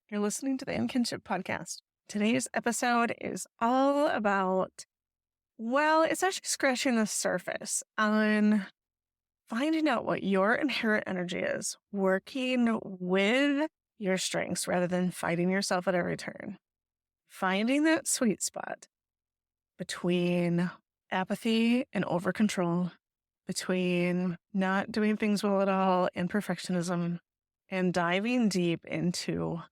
You're listening to the Kinship Podcast. Today's episode is all about, it's actually scratching the surface on finding out what your inherent energy is, working with your strengths rather than fighting yourself at every turn. Finding that sweet spot between apathy and overcontrol, between not doing things well at all and perfectionism, and diving deep into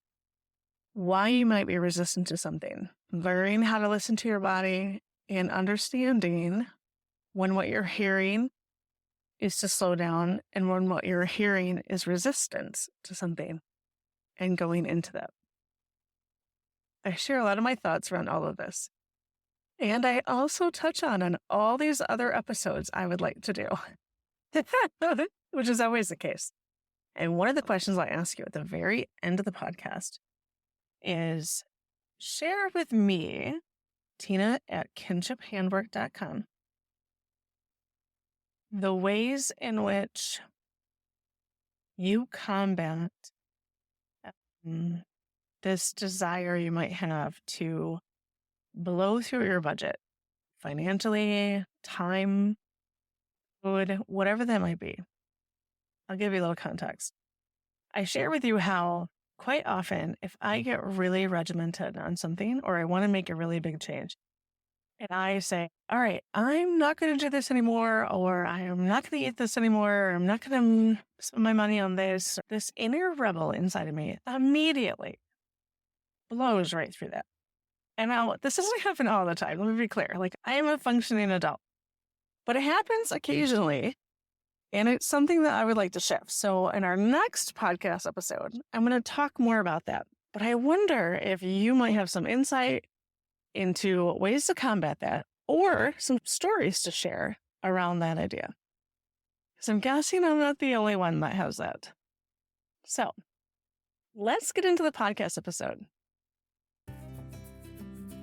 why you might be resistant to something. Learning how to listen to your body and understanding when what you're hearing is to slow down and when what you're hearing is resistance to something and going into that. I share a lot of my thoughts around all of this. And I also touch on all these other episodes I would like to do, which is always the case. And one of the questions I ask you at the very end of the podcast is share with me, Tina at kinshiphandwork.com, the ways in which you combat this desire you might have to blow through your budget financially, time, food, whatever that might be. I'll give you a little context. I share with you how quite often, if I get really regimented on something or I want to make a really big change, and I say, all right, I'm not going to do this anymore, or I am not going to eat this anymore, or I'm not going to spend my money on this inner rebel inside of me immediately blows right through that. And now, this doesn't happen all the time. Let me be clear. I am a functioning adult, but it happens occasionally. And it's something that I would like to shift. So in our next podcast episode, I'm going to talk more about that. But I wonder if you might have some insight into ways to combat that or some stories to share around that idea. Because I'm guessing I'm not the only one that has that. So let's get into the podcast episode.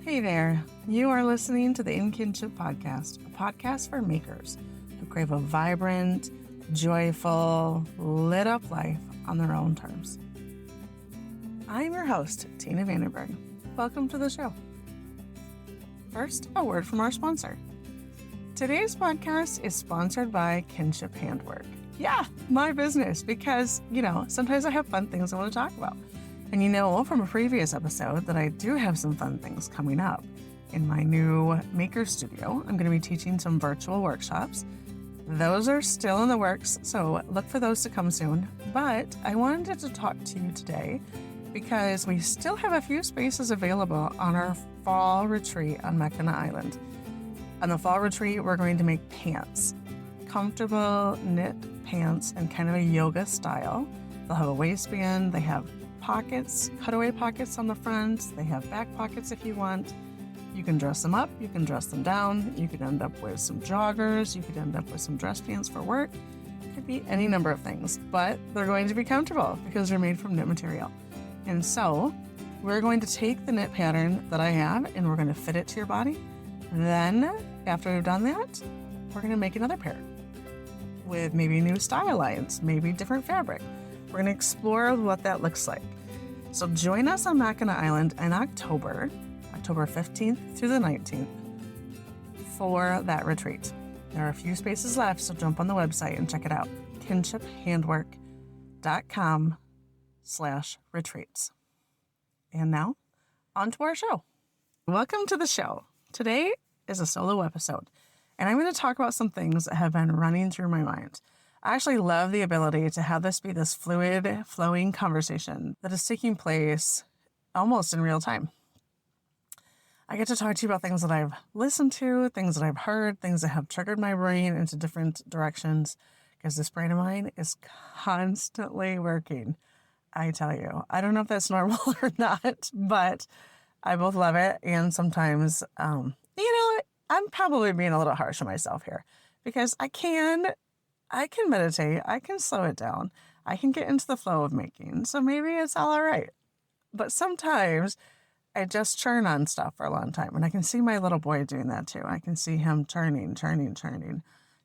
Hey there. You are listening to the Kinship Podcast, a podcast for makers who crave a vibrant, joyful, lit up life on their own terms. I'm your host, Tina Vandenberg. Welcome to the show. First, a word from our sponsor. Today's podcast is sponsored by Kinship Handwork. Yeah, my business, because, sometimes I have fun things I want to talk about. And from a previous episode that I do have some fun things coming up. In my new maker studio, I'm going to be teaching some virtual workshops. Those are still in the works, so look for those to come soon. But I wanted to talk to you today because we still have a few spaces available on our fall retreat on Mackinac Island. On the fall retreat, we're going to make pants, comfortable knit pants in kind of a yoga style. They'll have a waistband, they have pockets, cutaway pockets on the front, they have back pockets if you want. You can dress them up, you can dress them down, you could end up with some joggers, you could end up with some dress pants for work. It could be any number of things, but they're going to be comfortable because they're made from knit material. And so we're going to take the knit pattern that I have and we're going to fit it to your body. Then after we've done that, we're going to make another pair with maybe new style lines, maybe different fabric. We're going to explore what that looks like. So join us on Mackinac Island in October 15th through the 19th for that retreat. There are a few spaces left, so jump on the website and check it out. kinshiphandwork.com/retreats. And now, on to our show. Welcome to the show. Today is a solo episode, and I'm going to talk about some things that have been running through my mind. I actually love the ability to have this be this fluid, flowing conversation that is taking place almost in real time. I get to talk to you about things that I've listened to, things that I've heard, things that have triggered my brain into different directions, because this brain of mine is constantly working. I tell you, I don't know if that's normal or not, but I both love it. And sometimes, I'm probably being a little harsh on myself here because I can meditate, I can slow it down, I can get into the flow of making. So maybe it's all right. But sometimes I just churn on stuff for a long time. And I can see my little boy doing that too. I can see him turning,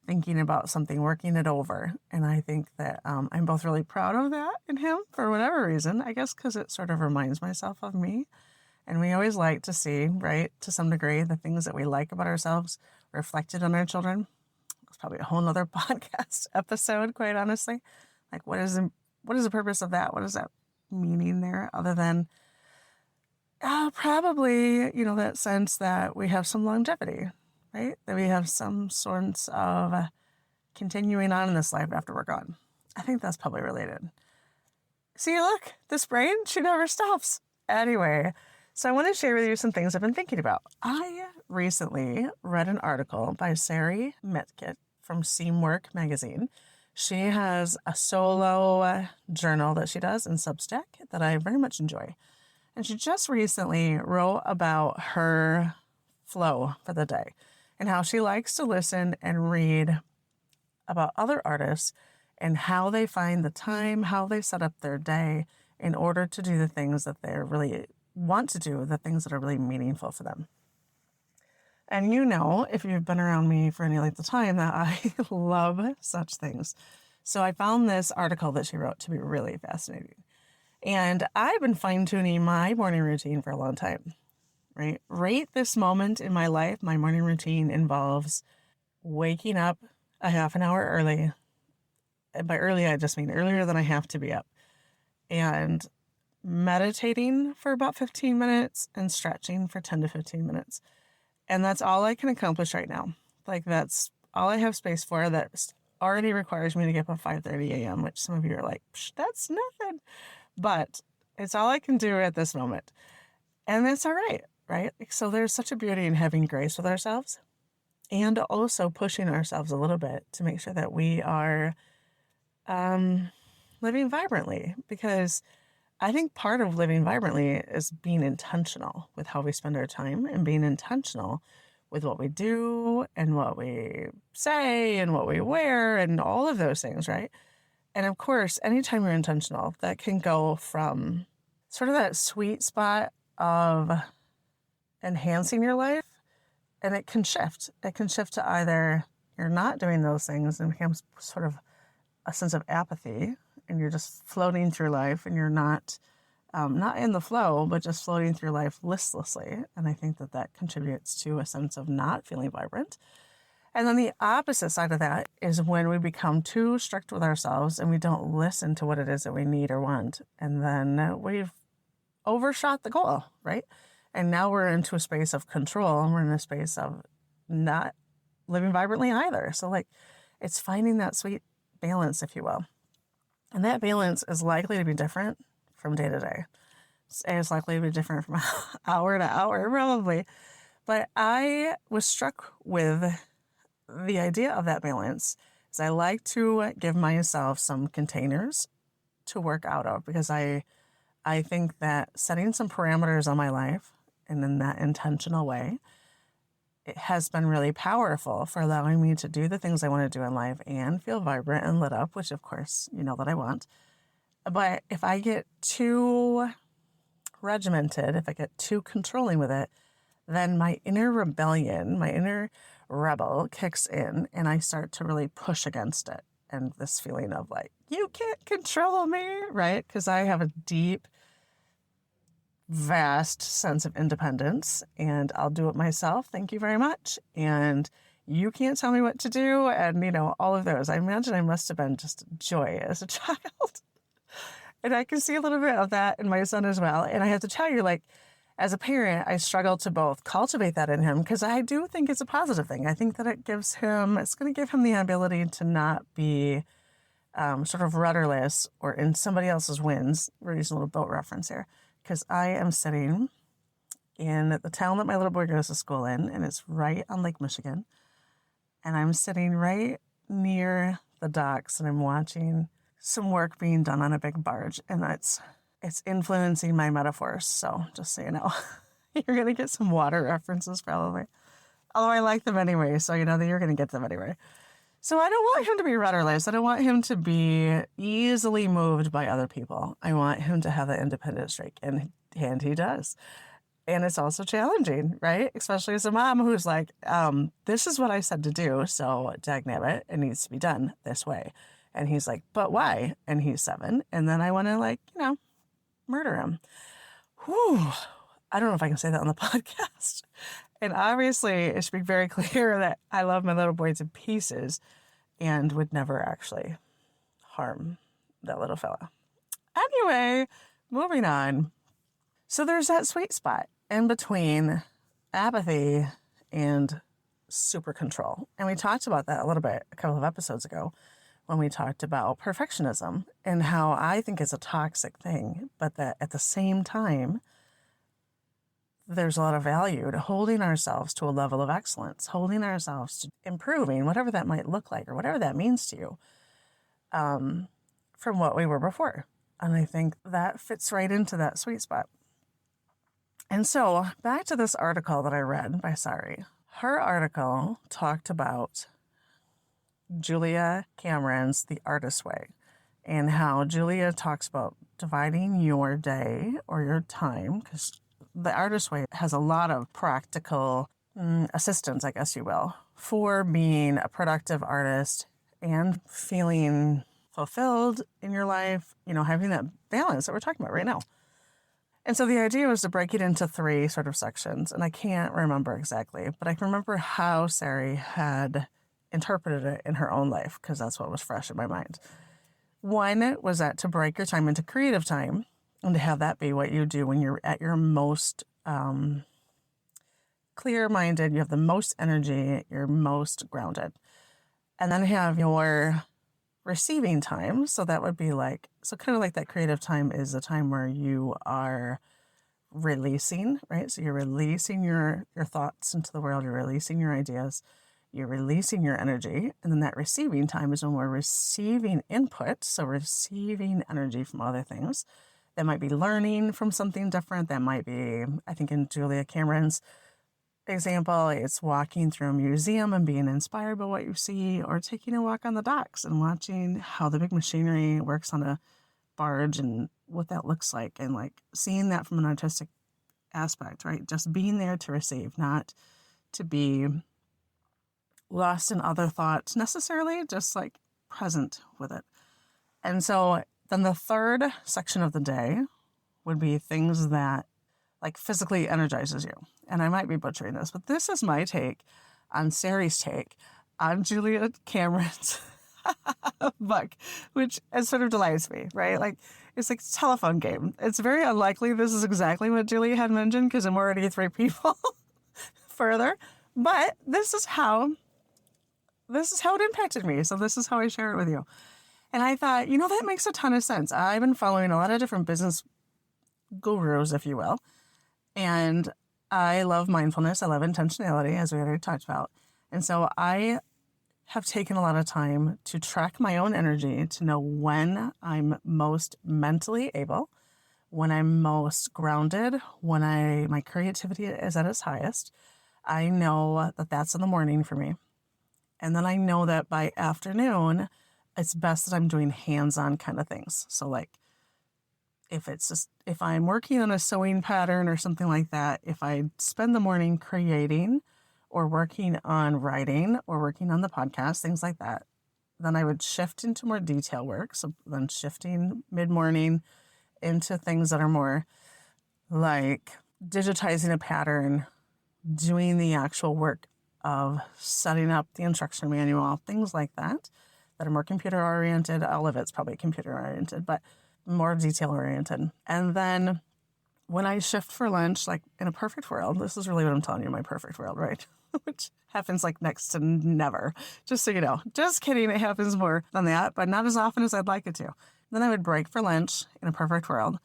thinking about something, working it over. And I think that I'm both really proud of that in him for whatever reason, I guess because it sort of reminds myself of me. And we always like to see, right, to some degree, the things that we like about ourselves reflected on our children. It's probably a whole nother podcast episode, quite honestly. Like, what is the purpose of that? What is that meaning there other than probably, that sense that we have some longevity, right? That we have some sorts of continuing on in this life after we're gone. I think that's probably related. See, look, this brain, she never stops. Anyway, so I want to share with you some things I've been thinking about. I recently read an article by Sari Metkit from Seamwork magazine. She has a solo journal that she does in Substack that I very much enjoy. And she just recently wrote about her flow for the day and how she likes to listen and read about other artists and how they find the time, how they set up their day in order to do the things that they really want to do, the things that are really meaningful for them. And if you've been around me for any length of time, that I love such things. So I found this article that she wrote to be really fascinating. And I've been fine-tuning my morning routine for a long time, right? Right this moment in my life, my morning routine involves waking up a half an hour early. And by early, I just mean earlier than I have to be up. And meditating for about 15 minutes and stretching for 10 to 15 minutes. And that's all I can accomplish right now. Like, that's all I have space for. That already requires me to get up at 5:30 a.m., which some of you are like, that's nothing. But it's all I can do at this moment. And that's all right, right? So there's such a beauty in having grace with ourselves and also pushing ourselves a little bit to make sure that we are living vibrantly. Because I think part of living vibrantly is being intentional with how we spend our time and being intentional with what we do and what we say and what we wear and all of those things, right? And of course, anytime you're intentional, that can go from sort of that sweet spot of enhancing your life, and it can shift. It can shift to either you're not doing those things and becomes sort of a sense of apathy, and you're just floating through life, and you're not in the flow, but just floating through life listlessly. And I think that contributes to a sense of not feeling vibrant. And then the opposite side of that is when we become too strict with ourselves and we don't listen to what it is that we need or want. And then we've overshot the goal, right? And now we're into a space of control, and we're in a space of not living vibrantly either. So it's finding that sweet balance, if you will. And that balance is likely to be different from day to day. It's likely to be different from hour to hour, probably. But I was struck with the idea of that balance. Is I like to give myself some containers to work out of, because I think that setting some parameters on my life and in that intentional way, it has been really powerful for allowing me to do the things I want to do in life and feel vibrant and lit up, which of course, that I want. But if I get too regimented, if I get too controlling with it, then my inner rebellion, my inner rebel kicks in, and I start to really push against it. And this feeling of you can't control me, right? Because I have a deep, vast sense of independence, and I'll do it myself. Thank you very much. And you can't tell me what to do. And, all of those. I imagine I must have been just joy as a child. And I can see a little bit of that in my son as well. And I have to tell you, as a parent, I struggle to both cultivate that in him, because I do think it's a positive thing. I think that it's going to give him the ability to not be sort of rudderless or in somebody else's winds. We're using a little boat reference here, because I am sitting in the town that my little boy goes to school in, and it's right on Lake Michigan. And I'm sitting right near the docks, and I'm watching some work being done on a big barge, and it's influencing my metaphors. So just so you know, you're going to get some water references probably. Although I like them anyway, so that you're going to get them anyway. So I don't want him to be rudderless. I don't want him to be easily moved by other people. I want him to have that independent streak, and he does. And it's also challenging, right? Especially as a mom who's like, this is what I said to do. So dagnabbit, it needs to be done this way. And he's like, but why? And he's 7. And then I want to murder him. Whew. I don't know if I can say that on the podcast. And obviously it should be very clear that I love my little boy to pieces and would never actually harm that little fella. Anyway, moving on. So there's that sweet spot in between apathy and super control. And we talked about that a little bit a couple of episodes ago when we talked about perfectionism and how I think it's a toxic thing, but that at the same time, there's a lot of value to holding ourselves to a level of excellence, holding ourselves to improving, whatever that might look like or whatever that means to you, from what we were before. And I think that fits right into that sweet spot. And so back to this article that I read by Sari. Her article talked about Julia Cameron's The Artist Way and how Julia talks about dividing your day or your time, because The Artist Way has a lot of practical assistance, I guess you will, for being a productive artist and feeling fulfilled in your life, having that balance that we're talking about right now. And so the idea was to break it into 3 sort of sections, and I can't remember exactly, but I can remember how Sari had interpreted it in her own life, because that's what was fresh in my mind. One was that to break your time into creative time, and to have that be what you do when you're at your most clear-minded, you have the most energy, you're most grounded. And then have your receiving time. So that would be kind of like that creative time is a time where you are releasing, right? So you're releasing your thoughts into the world, you're releasing your ideas, you're releasing your energy. And then that receiving time is when we're receiving input. So receiving energy from other things. That might be learning from something different. That might be, I think in Julia Cameron's example, it's walking through a museum and being inspired by what you see, or taking a walk on the docks and watching how the big machinery works on a barge and what that looks like, and seeing that from an artistic aspect, right? Just being there to receive, not to be lost in other thoughts necessarily, just present with it. And so then the third section of the day would be things that physically energizes you. And I might be butchering this, but this is my take on Sari's take on Julia Cameron's book, which sort of delights me, right? It's like a telephone game. It's very unlikely this is exactly what Julia had mentioned, because I'm already 3 people further. But this is how it impacted me. So this is how I share it with you. And I thought, that makes a ton of sense. I've been following a lot of different business gurus, if you will. And I love mindfulness. I love intentionality, as we already talked about. And so I have taken a lot of time to track my own energy to know when I'm most mentally able, when I'm most grounded, when my creativity is at its highest. I know that that's in the morning for me. And then I know that by afternoon, it's best that I'm doing hands-on kind of things. So if I'm working on a sewing pattern or something like that, if I spend the morning creating or working on writing or working on the podcast, things like that, then I would shift into more detail work. So then shifting mid-morning into things that are more like digitizing a pattern, doing the actual work of setting up the instruction manual, things like that are more computer-oriented. All of it's probably computer-oriented, but more detail-oriented. And then when I shift for lunch, in a perfect world, this is really what I'm telling you, my perfect world, right? Which happens next to never, just so you know. Just kidding, it happens more than that, but not as often as I'd like it to. Then I would break for lunch in a perfect world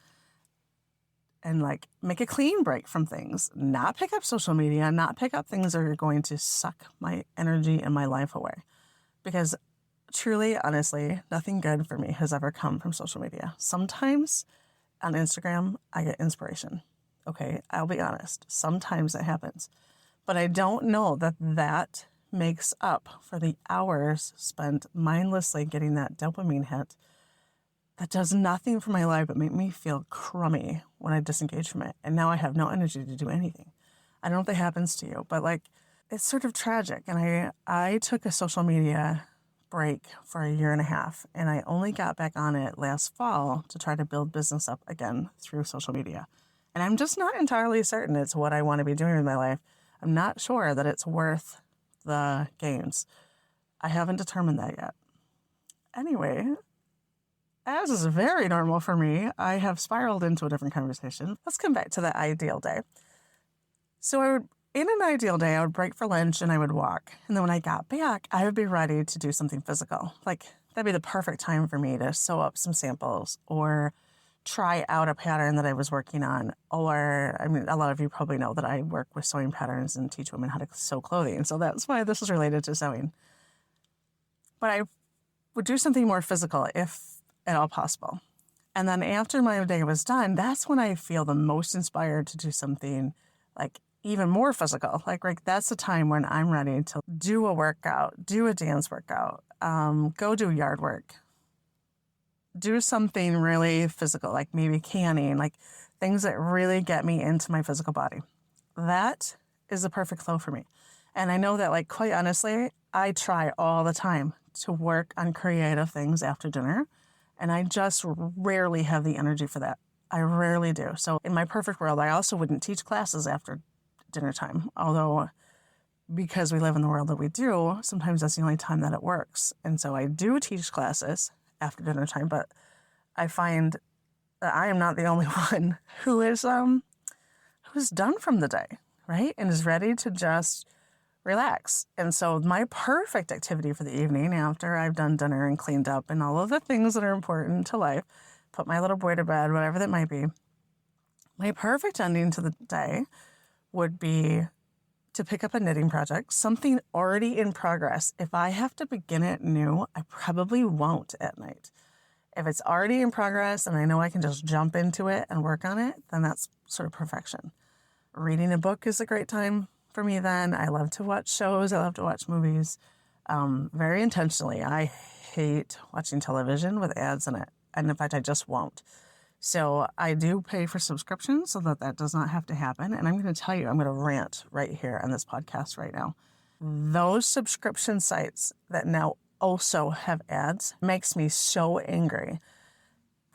and make a clean break from things, not pick up social media, not pick up things that are going to suck my energy and my life away. Because truly, honestly, nothing good for me has ever come from social media. Sometimes on Instagram, I get inspiration. Okay, I'll be honest. Sometimes that happens. But I don't know that makes up for the hours spent mindlessly getting that dopamine hit that does nothing for my life but make me feel crummy when I disengage from it. And now I have no energy to do anything. I don't know if that happens to you, but like, it's sort of tragic. And I took a social media break for 1.5 years, and I only got back on it last fall to try to build business up again through social media. And I'm just not entirely certain it's what I want to be doing with my life. I'm not sure that it's worth the gains. I haven't determined that yet. Anyway, as is very normal for me, I have spiraled into a different conversation. Let's come back to the ideal day. So in an ideal day, I would break for lunch and I would walk. And then when I got back, I would be ready to do something physical. Like, that'd be the perfect time for me to sew up some samples or try out a pattern that I was working on. Or, I mean, a lot of you probably know that I work with sewing patterns and teach women how to sew clothing. So that's why this is related to sewing. But I would do something more physical if at all possible. And then after my day was done, that's when I feel the most inspired to do something like even more physical. Like that's the time when I'm ready to do a workout, do a dance workout, go do yard work, do something really physical, like maybe canning, like things that really get me into my physical body. That is the perfect flow for me. And I know that, like, quite honestly, I try all the time to work on creative things after dinner, and I just rarely have the energy for that. I rarely do. So in my perfect world, I also wouldn't teach classes after dinner time, although because we live in the world that we do, sometimes that's the only time that it works. And so I do teach classes after dinner time, but I find that I am not the only one who's done from the day, right? And is ready to just relax. And so my perfect activity for the evening after I've done dinner and cleaned up and all of the things that are important to life, put my little boy to bed, whatever that might be, my perfect ending to the day would be to pick up a knitting project, something already in progress. If I have to begin it new, I probably won't at night. If it's already in progress and I know I can just jump into it and work on it, then that's sort of perfection. Reading a book is a great time for me then. I love to watch shows. I love to watch movies very intentionally. I hate watching television with ads in it. And in fact, I just won't. So I do pay for subscriptions so that does not have to happen. And I'm going to tell you, I'm going to rant right here on this podcast right now. Those subscription sites that now also have ads makes me so angry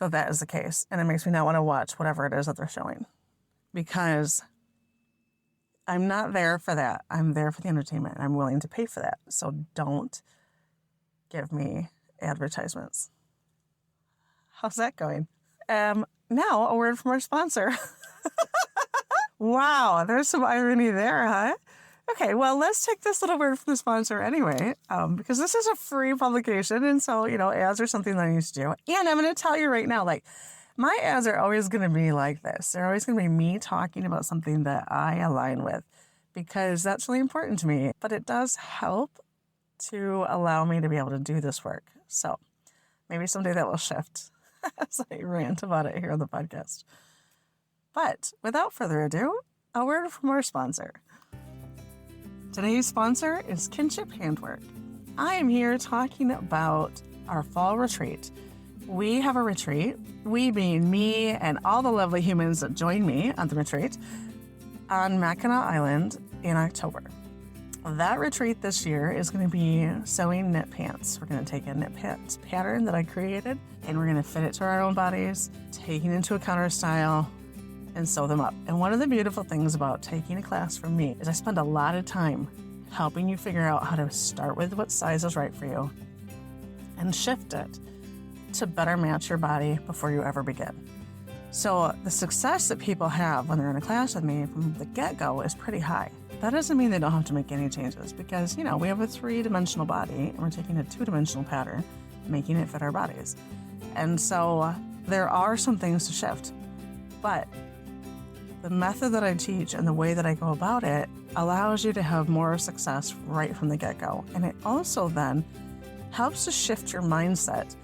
that is the case. And it makes me not want to watch whatever it is that they're showing, because I'm not there for that. I'm there for the entertainment. I'm willing to pay for that. So don't give me advertisements. How's that going? Now a word from our sponsor. Wow, there's some irony there, huh? Okay, well, let's take this little word from the sponsor anyway, because this is a free publication, and so, ads are something that I used to do. And I'm going to tell you right now, like, my ads are always going to be like this. They're always going to be me talking about something that I align with, because that's really important to me. But it does help to allow me to be able to do this work. So maybe someday that will shift as I rant about it here on the podcast. But without further ado, a word from our sponsor. Today's sponsor is Kinship Handwork. I am here talking about our fall retreat. We have a retreat, we being me and all the lovely humans that join me on the retreat, on Mackinac Island in October. That retreat this year is going to be sewing knit pants. We're going to take a knit pants pattern that I created, and we're going to fit it to our own bodies, taking into account our style, and sew them up. And one of the beautiful things about taking a class from me is I spend a lot of time helping you figure out how to start with what size is right for you and shift it to better match your body before you ever begin. So the success that people have when they're in a class with me from the get-go is pretty high. That doesn't mean they don't have to make any changes, because, we have a 3-dimensional body and we're taking a 2-dimensional pattern, making it fit our bodies. And so there are some things to shift, but the method that I teach and the way that I go about it allows you to have more success right from the get-go. And it also then helps to shift your mindset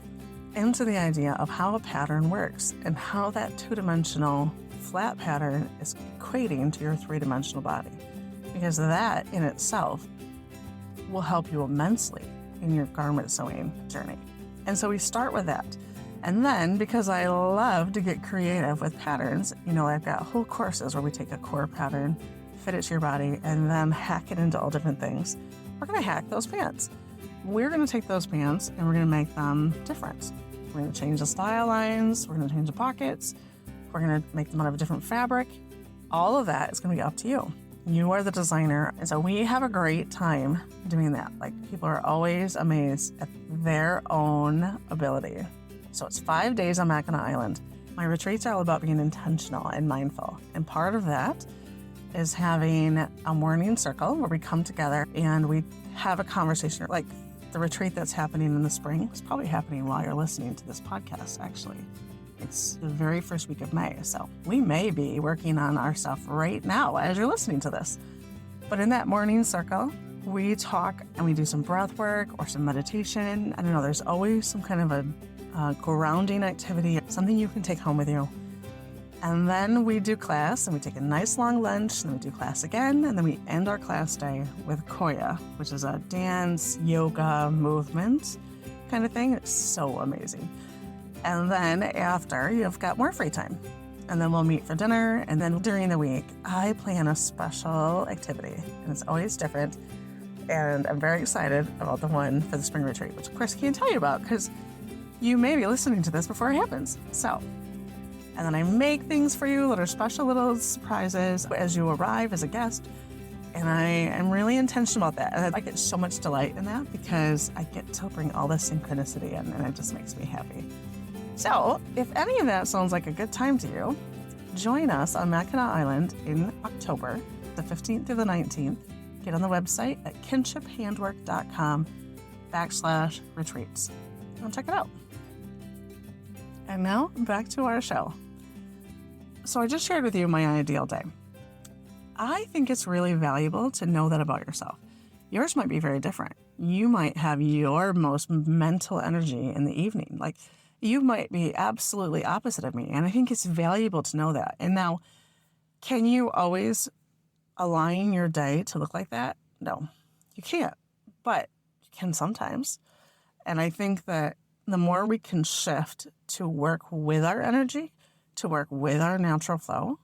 into the idea of how a pattern works and how that 2-dimensional flat pattern is equating to your 3-dimensional body. Because that in itself will help you immensely in your garment sewing journey. And so we start with that. And then, because I love to get creative with patterns, I've got whole courses where we take a core pattern, fit it to your body, and then hack it into all different things. We're going to hack those pants. We're going to take those pants and we're going to make them different. We're going to change the style lines. We're going to change the pockets. We're going to make them out of a different fabric. All of that is going to be up to you. You are the designer. And so we have a great time doing that. Like, people are always amazed at their own ability. So it's 5 days on Mackinac Island. My retreats are all about being intentional and mindful. And part of that is having a morning circle where we come together and we have a conversation. Like, the retreat that's happening in the spring is probably happening while you're listening to this podcast, actually. It's the very first week of May. So we may be working on our stuff right now as you're listening to this. But in that morning circle, we talk and we do some breath work or some meditation. I don't know, there's always some kind of a grounding activity, something you can take home with you. And then we do class and we take a nice long lunch and then we do class again. And then we end our class day with Koya, which is a dance, yoga, movement kind of thing. It's so amazing. And then after, you've got more free time. And then we'll meet for dinner. And then during the week, I plan a special activity. And it's always different. And I'm very excited about the one for the spring retreat, which of course I can't tell you about because you may be listening to this before it happens. So, and then I make things for you that are special little surprises as you arrive as a guest. And I am really intentional about that. And I get so much delight in that because I get to bring all this synchronicity in and it just makes me happy. So if any of that sounds like a good time to you, join us on Mackinac Island in October, the 15th through the 19th. Get on the website at kinshiphandwork.com/retreats. And check it out. And now back to our show. So I just shared with you my ideal day. I think it's really valuable to know that about yourself. Yours might be very different. You might have your most mental energy in the evening. Like, you might be absolutely opposite of me. And I think it's valuable to know that. And now, can you always align your day to look like that? No, you can't. But you can sometimes. And I think that the more we can shift to work with our energy, to work with our natural flow,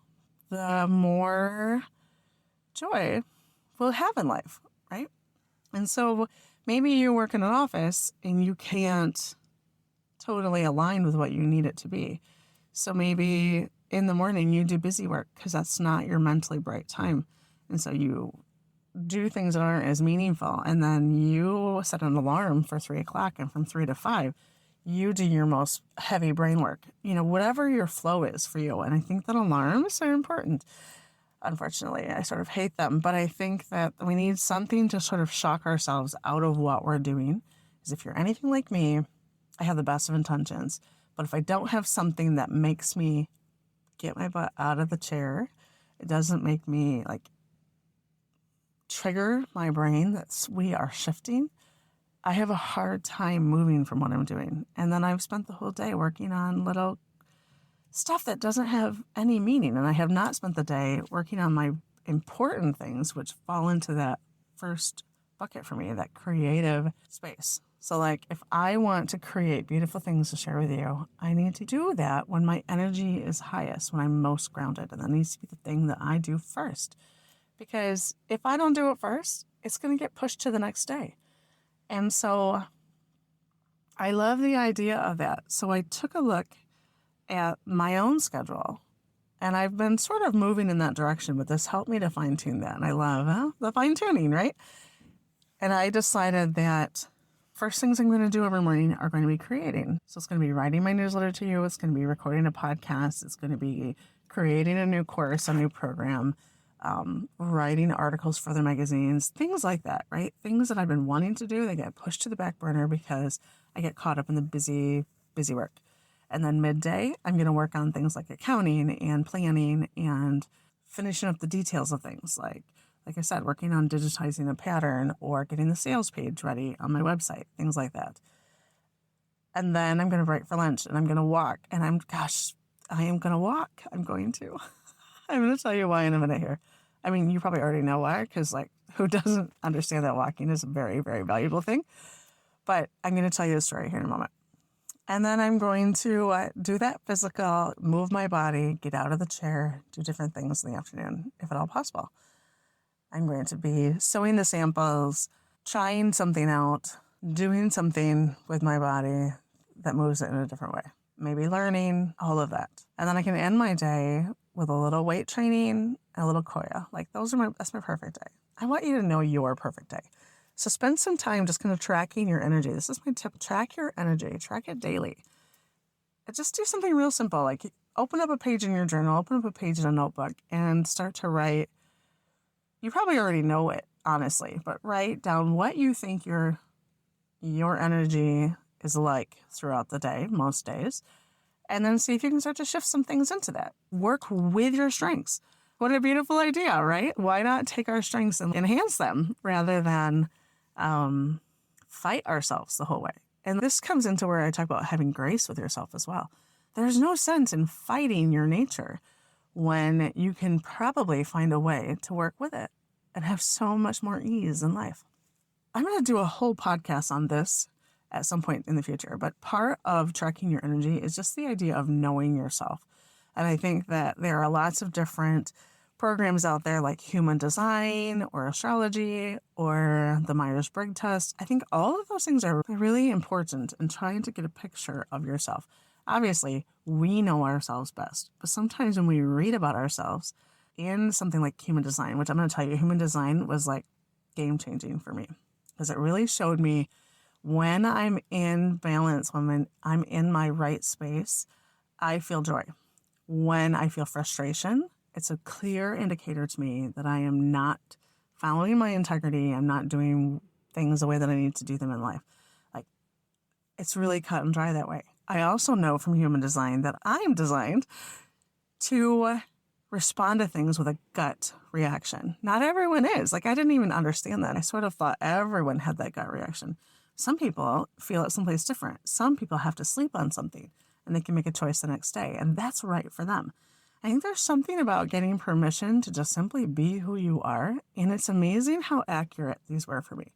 the more joy we'll have in life, right? And so maybe you work in an office and you can't totally align with what you need it to be. So maybe in the morning you do busy work because that's not your mentally bright time. And so you do things that aren't as meaningful. And then you set an alarm for 3 o'clock, and from 3 to 5, you do your most heavy brain work, whatever your flow is for you. And I think that alarms are important. Unfortunately, I sort of hate them, but I think that we need something to sort of shock ourselves out of what we're doing. Because if you're anything like me, I have the best of intentions. But if I don't have something that makes me get my butt out of the chair, it doesn't make me trigger my brain that we are shifting, I have a hard time moving from what I'm doing. And then I've spent the whole day working on little stuff that doesn't have any meaning. And I have not spent the day working on my important things, which fall into that first bucket for me, that creative space. So if I want to create beautiful things to share with you, I need to do that when my energy is highest, when I'm most grounded. And that needs to be the thing that I do first. Because if I don't do it first, it's going to get pushed to the next day. And so I love the idea of that. So I took a look at my own schedule, and I've been sort of moving in that direction, but this helped me to fine tune that. And I love the fine tuning, right? And I decided that first things I'm going to do every morning are going to be creating. So it's going to be writing my newsletter to you. It's going to be recording a podcast. It's going to be creating a new course, a new program, writing articles for the magazines, things like that, right? Things that I've been wanting to do, they get pushed to the back burner because I get caught up in the busy work. And then midday, I'm going to work on things like accounting and planning and finishing up the details of things like I said, working on digitizing a pattern or getting the sales page ready on my website, things like that. And then I'm going to break for lunch and I'm going to walk. And I am going to walk. I'm going to tell you why in a minute here. I mean, you probably already know why, because who doesn't understand that walking is a very, very valuable thing? But I'm going to tell you a story here in a moment. And then I'm going to do that physical, move my body, get out of the chair, do different things in the afternoon, if at all possible. I'm going to be sewing the samples, trying something out, doing something with my body that moves it in a different way. Maybe learning, all of that. And then I can end my day with a little weight training and a little Koya. Like that's my perfect day. I want you to know your perfect day. So spend some time just kind of tracking your energy. This is my tip. Track your energy. Track it daily. And just do something real simple. Like open up a page in your journal, open up a page in a notebook, and start to write. You probably already know it, honestly, but write down what you think your energy is like throughout the day, most days, and then see if you can start to shift some things into that. Work with your strengths. What a beautiful idea, right? Why not take our strengths and enhance them rather than fight ourselves the whole way? And this comes into where I talk about having grace with yourself as well. There's no sense in fighting your nature when you can probably find a way to work with it and have so much more ease in life. I'm going to do a whole podcast on this at some point in the future, but part of tracking your energy is just the idea of knowing yourself. And I think that there are lots of different programs out there like human design or astrology or the Myers-Briggs test. I think all of those things are really important in trying to get a picture of yourself. Obviously, we know ourselves best, but sometimes when we read about ourselves in something like human design, which I'm going to tell you, human design was like game-changing for me because it really showed me when I'm in balance, when I'm in my right space, I feel joy. When I feel frustration, it's a clear indicator to me that I am not following my integrity. I'm not doing things the way that I need to do them in life. Like, it's really cut and dry that way. I also know from human design that I'm designed to respond to things with a gut reaction. Not everyone is. Like, I didn't even understand that. I sort of thought everyone had that gut reaction. Some people feel it someplace different. Some people have to sleep on something and they can make a choice the next day, and that's right for them. I think there's something about getting permission to just simply be who you are, and it's amazing how accurate these were for me.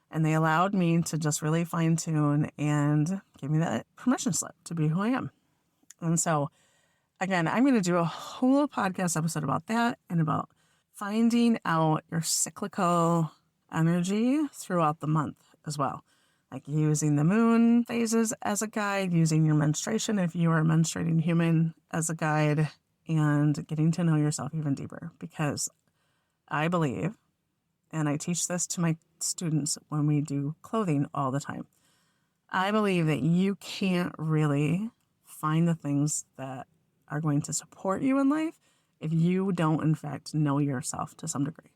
And they allowed me to just really fine-tune and give me that permission slip to be who I am. And so, again, I'm going to do a whole podcast episode about that and about finding out your cyclical energy throughout the month as well. Like using the moon phases as a guide, using your menstruation if you are a menstruating human as a guide, and getting to know yourself even deeper. Because I believe, and I teach this to my students when we do clothing all the time, I believe that you can't really find the things that are going to support you in life if you don't, in fact, know yourself to some degree.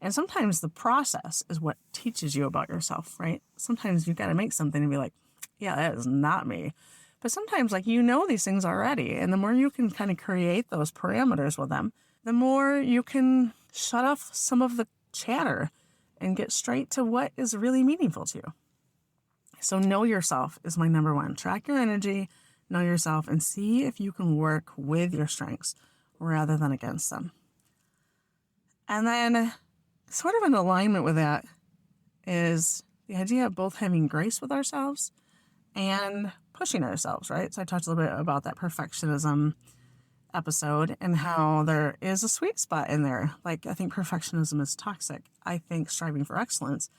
And sometimes the process is what teaches you about yourself, right? Sometimes you've got to make something and be like, yeah, that is not me. But sometimes, like, you know these things already. And the more you can kind of create those parameters with them, the more you can shut off some of the chatter and get straight to what is really meaningful to you. So know yourself is my number one. Track your energy, know yourself, and see if you can work with your strengths rather than against them. And then sort of in alignment with that is the idea of both having grace with ourselves and pushing ourselves, right? So I talked a little bit about that perfectionism episode and how there is a sweet spot in there. Like, I think perfectionism is toxic. I think striving for excellence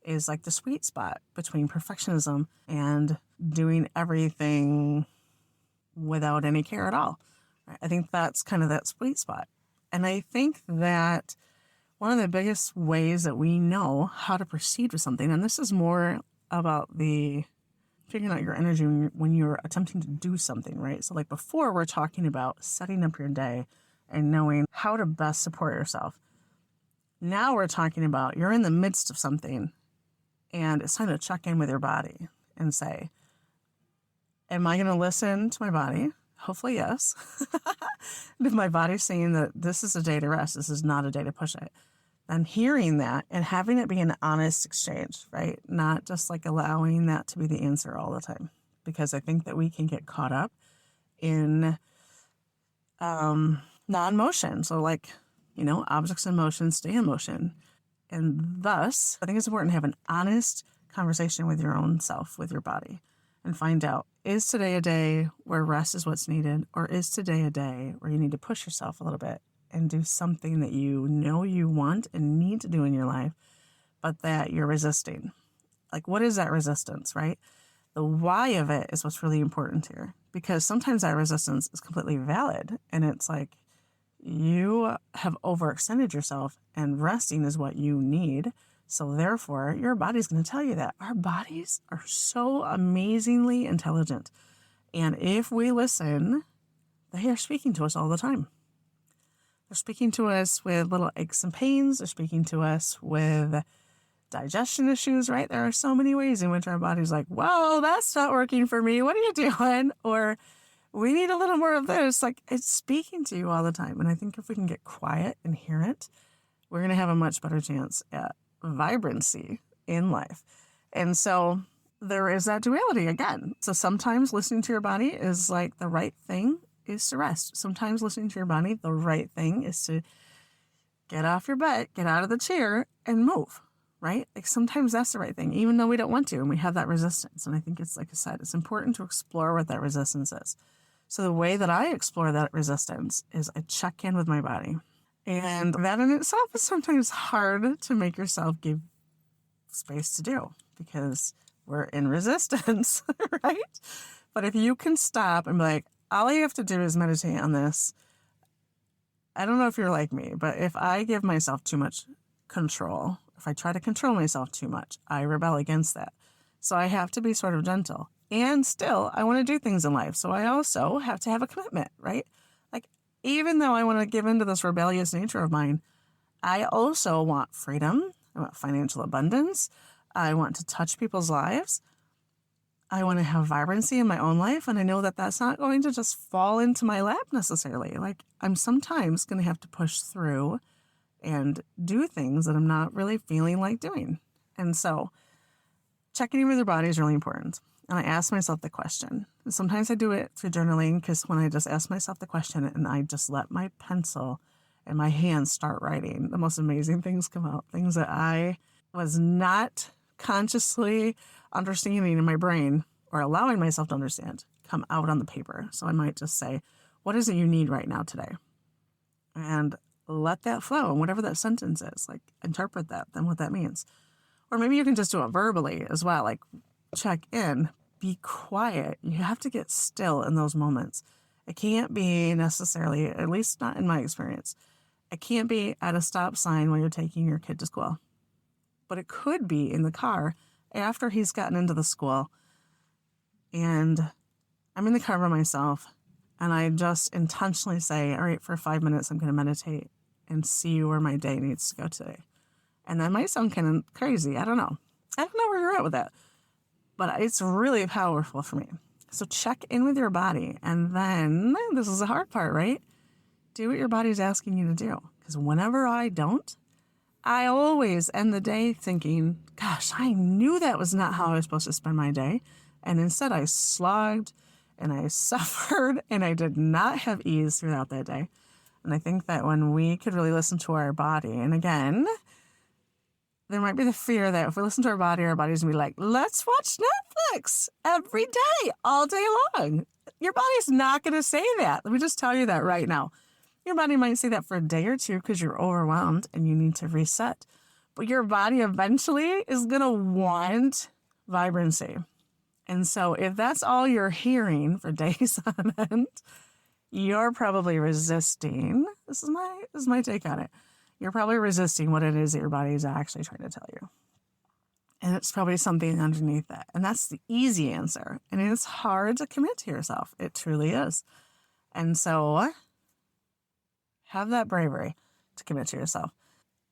is like the sweet spot between perfectionism and doing everything without any care at all. I think that's kind of that sweet spot. And I think that one of the biggest ways that we know how to proceed with something, and this is more about the figuring out your energy when you're attempting to do something, right? So like before, we're talking about setting up your day and knowing how to best support yourself. Now we're talking about you're in the midst of something and it's time to check in with your body and say, am I going to listen to my body? Hopefully, yes. And if my body's saying that this is a day to rest, this is not a day to push it, then hearing that and having it be an honest exchange, right? Not just like allowing that to be the answer all the time. Because I think that we can get caught up in non-motion. So like, objects in motion stay in motion. And thus, I think it's important to have an honest conversation with your own self, with your body, and find out, Is today a day where rest is what's needed? Or is today a day where you need to push yourself a little bit and do something that you know you want and need to do in your life, but that you're resisting? Like, what is that resistance, right? The why of it is what's really important here, because sometimes that resistance is completely valid. And it's like you have overextended yourself and resting is what you need. So therefore, your body's going to tell you that. Our bodies are so amazingly intelligent. And if we listen, they are speaking to us all the time. They're speaking to us with little aches and pains. They're speaking to us with digestion issues, right? There are so many ways in which our body's like, whoa, that's not working for me. What are you doing? Or we need a little more of this. Like, it's speaking to you all the time. And I think if we can get quiet and hear it, we're going to have a much better chance at vibrancy in life. And so there is that duality again. So sometimes listening to your body is like the right thing is to rest. Sometimes listening to your body, the right thing is to get off your butt, get out of the chair and move, right? Like sometimes that's the right thing, even though we don't want to and we have that resistance. And I think it's, like I said, it's important to explore what that resistance is. So the way that I explore that resistance is I check in with my body. And that in itself is sometimes hard to make yourself give space to do because we're in resistance, right? But if you can stop and be like, all you have to do is meditate on this. I don't know if you're like me, but if I give myself too much control, if I try to control myself too much, I rebel against that. So I have to be sort of gentle. And still, I want to do things in life. So I also have to have a commitment, right? Like, even though I want to give into this rebellious nature of mine, I also want freedom. I want financial abundance. I want to touch people's lives. I want to have vibrancy in my own life. And I know that that's not going to just fall into my lap necessarily. Like, I'm sometimes going to have to push through and do things that I'm not really feeling like doing. And so checking in with your body is really important. And I ask myself the question. And sometimes I do it through journaling, because when I just ask myself the question and I just let my pencil and my hands start writing, the most amazing things come out. Things that I was not consciously understanding in my brain or allowing myself to understand come out on the paper. So I might just say, what is it you need right now today? And let that flow. And whatever that sentence is, like, interpret that, then what that means. Or maybe you can just do it verbally as well. Like, check in, be quiet. You have to get still in those moments. It can't be necessarily, at least not in my experience, it can't be at a stop sign when you're taking your kid to school. But it could be in the car after he's gotten into the school and I'm in the car by myself and I just intentionally say, all right, for 5 minutes, I'm going to meditate and see where my day needs to go today. And that might sound kind of crazy. I don't know. I don't know where you're at with that. But it's really powerful for me. So check in with your body. And then, this is the hard part, right? Do what your body's asking you to do. Because whenever I don't, I always end the day thinking, gosh, I knew that was not how I was supposed to spend my day. And instead I slogged and I suffered and I did not have ease throughout that day. And I think that when we could really listen to our body, and again, there might be the fear that if we listen to our body's going to be like, let's watch Netflix every day, all day long. Your body's not going to say that. Let me just tell you that right now. Your body might say that for a day or two because you're overwhelmed and you need to reset. But your body eventually is going to want vibrancy. And so if that's all you're hearing for days on end, you're probably resisting. This is my take on it. You're probably resisting what it is that your body is actually trying to tell you. And it's probably something underneath that. And that's the easy answer. And it's hard to commit to yourself. It truly is. And so have that bravery to commit to yourself.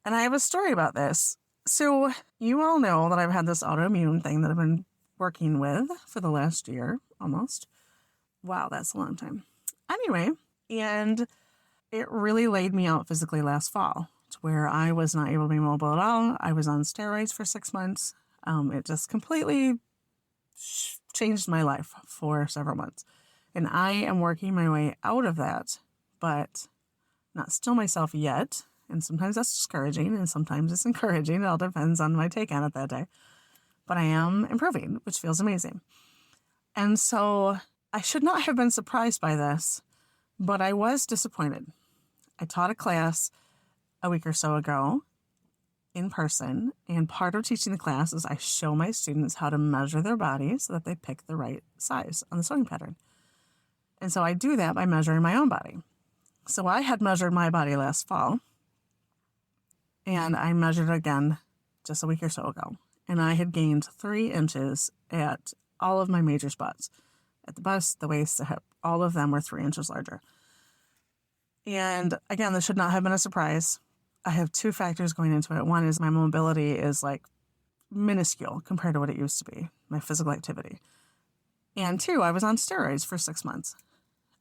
And I have a story about this. So you all know that I've had this autoimmune thing that I've been working with for the last year, almost. Wow, that's a long time. Anyway, and it really laid me out physically last fall, to where I was not able to be mobile at all. I was on steroids for 6 months. It just completely changed my life for several months. And I am working my way out of that, but not still myself yet. And sometimes that's discouraging and sometimes it's encouraging. It all depends on my take on it that day. But I am improving, which feels amazing. And so I should not have been surprised by this, but I was disappointed. I taught a class a week or so ago in person, and part of teaching the class is I show my students how to measure their body so that they pick the right size on the sewing pattern. And so I do that by measuring my own body. So I had measured my body last fall, and I measured again just a week or so ago. And I had gained 3 inches at all of my major spots. At the bust, the waist, the hip, all of them were 3 inches larger. And again, this should not have been a surprise. I have 2 factors going into it. One is my mobility is like minuscule compared to what it used to be, my physical activity. And 2, I was on steroids for 6 months.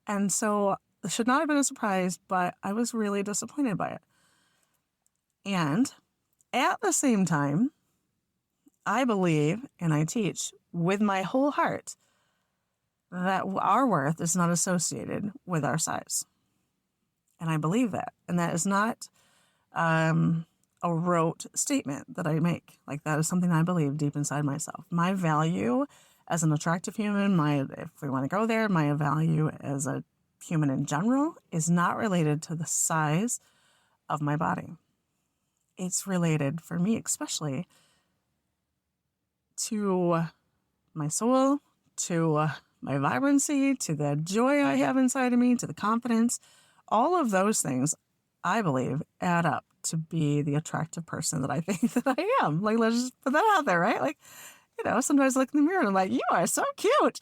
And so this should not have been a surprise, but I was really disappointed by it. And at the same time, I believe and I teach with my whole heart that our worth is not associated with our size. And I believe that. And that is not a rote statement that I make. Like, that is something I believe deep inside myself. My value as an attractive human, if we want to go there, my value as a human in general is not related to the size of my body. It's related, for me especially, to my soul, to my vibrancy, to the joy I have inside of me, to the confidence. All of those things, I believe, add up to be the attractive person that I think that I am. Like, let's just put that out there, right? Like, sometimes I look in the mirror and I'm like, you are so cute.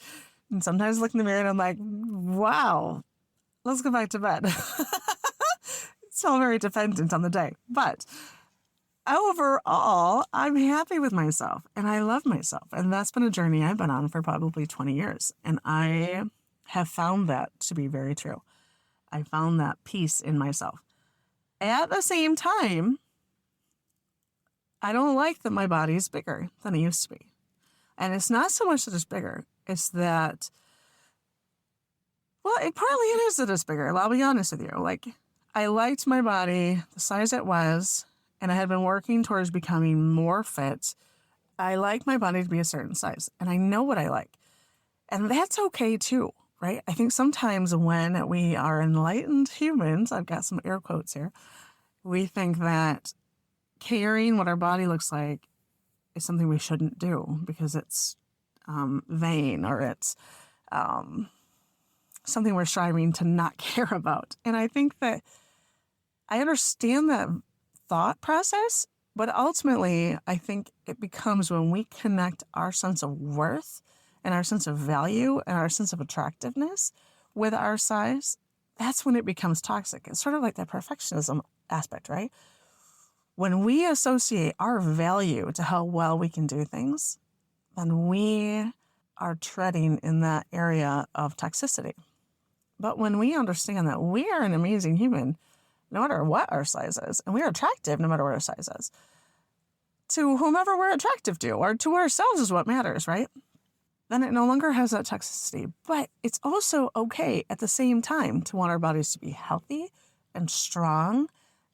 And sometimes I look in the mirror and I'm like, wow, let's go back to bed. It's all very dependent on the day. But overall, I'm happy with myself and I love myself. And that's been a journey I've been on for probably 20 years. And I have found that to be very true. I found that peace in myself. At the same time, I don't like that my body is bigger than it used to be. And it's not so much that it's bigger. It's that, well, it partly it is that it's bigger. I'll be honest with you. Like, I liked my body the size it was, and I had been working towards becoming more fit. I like my body to be a certain size, and I know what I like. And that's okay too, right? I think sometimes when we are enlightened humans, I've got some air quotes here, we think that caring what our body looks like is something we shouldn't do because it's vain or it's something we're striving to not care about. And I think that I understand that thought process, but ultimately I think it becomes when we connect our sense of worth and our sense of value and our sense of attractiveness with our size, that's when it becomes toxic. It's sort of like that perfectionism aspect, right? When we associate our value to how well we can do things, then we are treading in that area of toxicity. But when we understand that we are an amazing human, no matter what our size is, and we are attractive no matter what our size is, to whomever we're attractive to, or to ourselves is what matters, right? Then it no longer has that toxicity. But it's also okay at the same time to want our bodies to be healthy and strong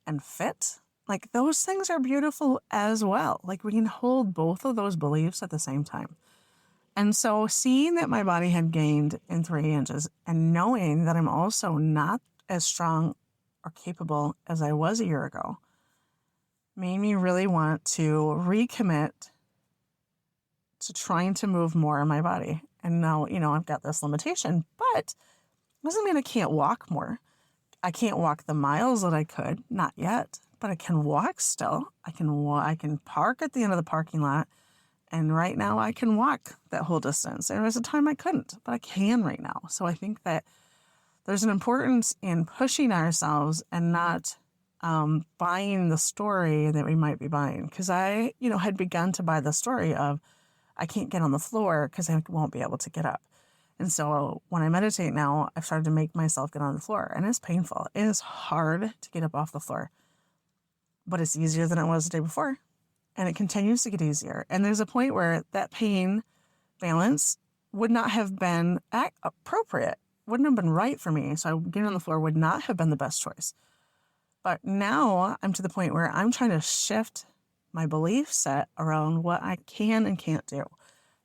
and fit. Like, those things are beautiful as well. Like, we can hold both of those beliefs at the same time. And so seeing that my body had gained in 3 inches and knowing that I'm also not as strong or capable as I was a year ago made me really want to recommit to trying to move more in my body. And now, I've got this limitation, but it doesn't mean I can't walk more. I can't walk the miles that I could, not yet, but I can walk still. I can park at the end of the parking lot. And right now I can walk that whole distance. There was a time I couldn't, but I can right now. So I think that there's an importance in pushing ourselves and not buying the story that we might be buying. Because I, had begun to buy the story of I can't get on the floor because I won't be able to get up. And so when I meditate now, I've started to make myself get on the floor. And it's painful. It is hard to get up off the floor. But it's easier than it was the day before. And it continues to get easier. And there's a point where that pain balance would not have been appropriate, wouldn't have been right for me. So getting on the floor would not have been the best choice. But now I'm to the point where I'm trying to shift my belief set around what I can and can't do.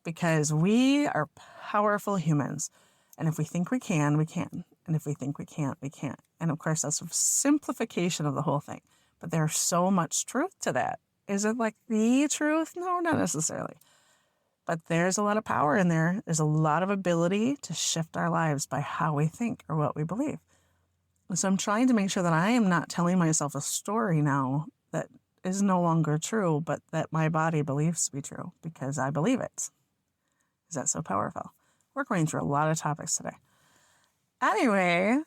because we are powerful humans. And if we think we can, we can. And if we think we can't, we can't. And of course, that's a simplification of the whole thing. But there's so much truth to that. Is it like the truth? No, not necessarily. But there's a lot of power in there. There's a lot of ability to shift our lives by how we think or what we believe. And so I'm trying to make sure that I am not telling myself a story now that is no longer true, but that my body believes to be true because I believe it. Is that so powerful? We're going through a lot of topics today. Anyway,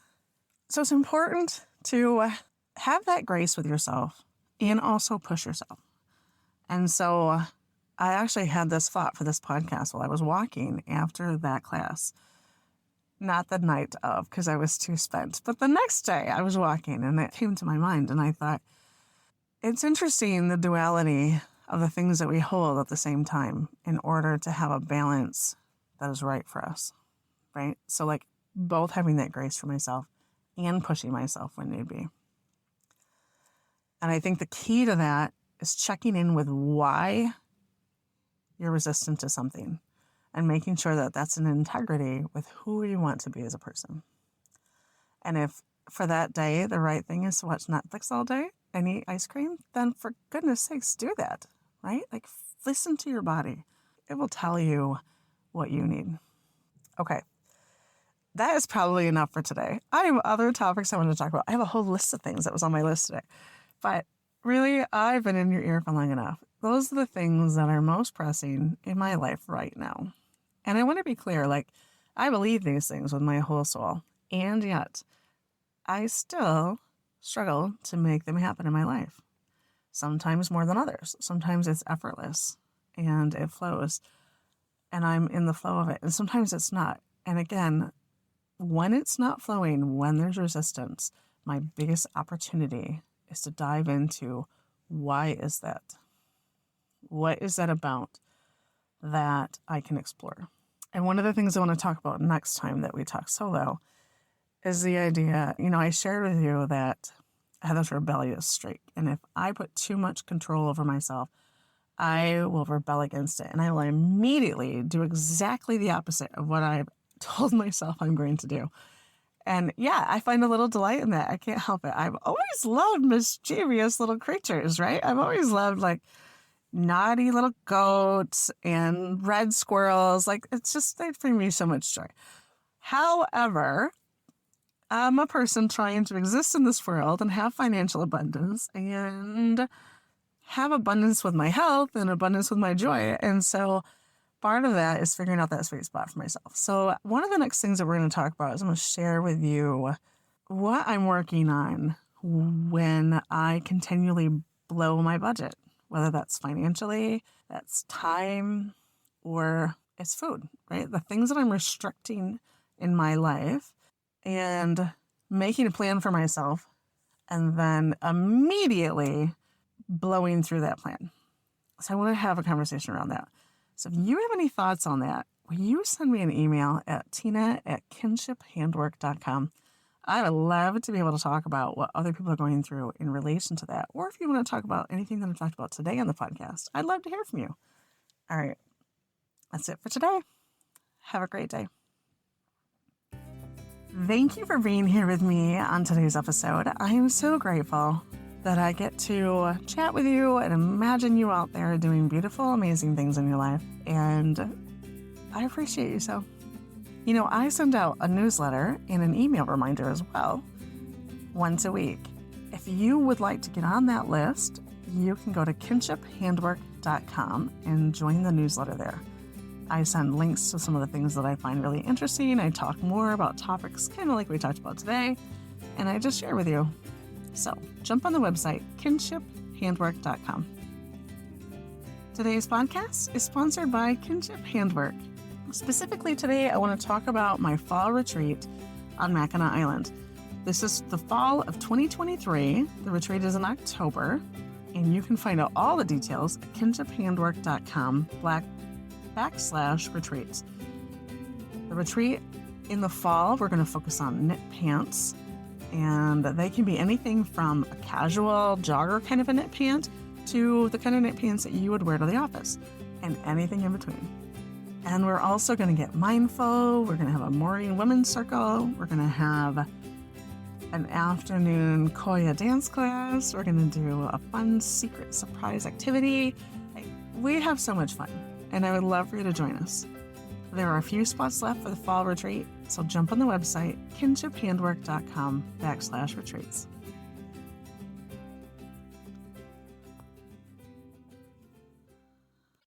so it's important to have that grace with yourself and also push yourself. And so I actually had this thought for this podcast while I was walking after that class. Not the night of, because I was too spent. But the next day I was walking and it came to my mind and I thought, it's interesting the duality of the things that we hold at the same time in order to have a balance that is right for us, right? So like both having that grace for myself and pushing myself when need be. And I think the key to that is checking in with why you're resistant to something and making sure that that's in integrity with who you want to be as a person. And if for that day, the right thing is to watch Netflix all day and eat ice cream, then for goodness sakes, do that, right? Like listen to your body. It will tell you what you need. Okay. That is probably enough for today. I have other topics I want to talk about. I have a whole list of things that was on my list today. But really, I've been in your ear for long enough. Those are the things that are most pressing in my life right now. And I want to be clear, like, I believe these things with my whole soul. And yet, I still struggle to make them happen in my life. Sometimes more than others. Sometimes it's effortless and it flows. And I'm in the flow of it. And sometimes it's not. And again, when it's not flowing, when there's resistance, my biggest opportunity is to dive into why is that? What is that about that I can explore? And one of the things I want to talk about next time that we talk solo is the idea, I shared with you that I have this rebellious streak. And if I put too much control over myself, I will rebel against it. And I will immediately do exactly the opposite of what I've told myself I'm going to do. And yeah, I find a little delight in that. I can't help it. I've always loved mischievous little creatures, right? I've always loved like naughty little goats and red squirrels. Like they bring me so much joy. However, I'm a person trying to exist in this world and have financial abundance and have abundance with my health and abundance with my joy. And so part of that is figuring out that sweet spot for myself. So one of the next things that we're going to talk about is I'm going to share with you what I'm working on when I continually blow my budget, whether that's financially, that's time, or it's food, right? The things that I'm restricting in my life and making a plan for myself and then immediately blowing through that plan. So I want to have a conversation around that. So if you have any thoughts on that, will you send me an email at tina@kinshiphandwork.com. I would love to be able to talk about what other people are going through in relation to that. Or if you want to talk about anything that I've talked about today on the podcast, I'd love to hear from you. All right. That's it for today. Have a great day. Thank you for being here with me on today's episode. I am so grateful that I get to chat with you and imagine you out there doing beautiful, amazing things in your life. And I appreciate you so. I send out a newsletter and an email reminder as well once a week. If you would like to get on that list, you can go to kinshiphandwork.com and join the newsletter there. I send links to some of the things that I find really interesting. I talk more about topics kind of like we talked about today, and I just share with you. So jump on the website, kinshiphandwork.com. Today's podcast is sponsored by Kinship Handwork. Specifically today, I want to talk about my fall retreat on Mackinac Island. This is the fall of 2023. The retreat is in October, and you can find out all the details at kinshiphandwork.com/retreats. The retreat in the fall, we're going to focus on knit pants, and they can be anything from a casual jogger kind of a knit pant to the kind of knit pants that you would wear to the office, and anything in between. And we're also going to get mindful. We're going to have a morning women's circle. We're going to have an afternoon Koya dance class. We're going to do a fun secret surprise activity. We have so much fun, and I would love for you to join us. There are a few spots left for the fall retreat, so jump on the website, kinshiphandwork.com/retreats.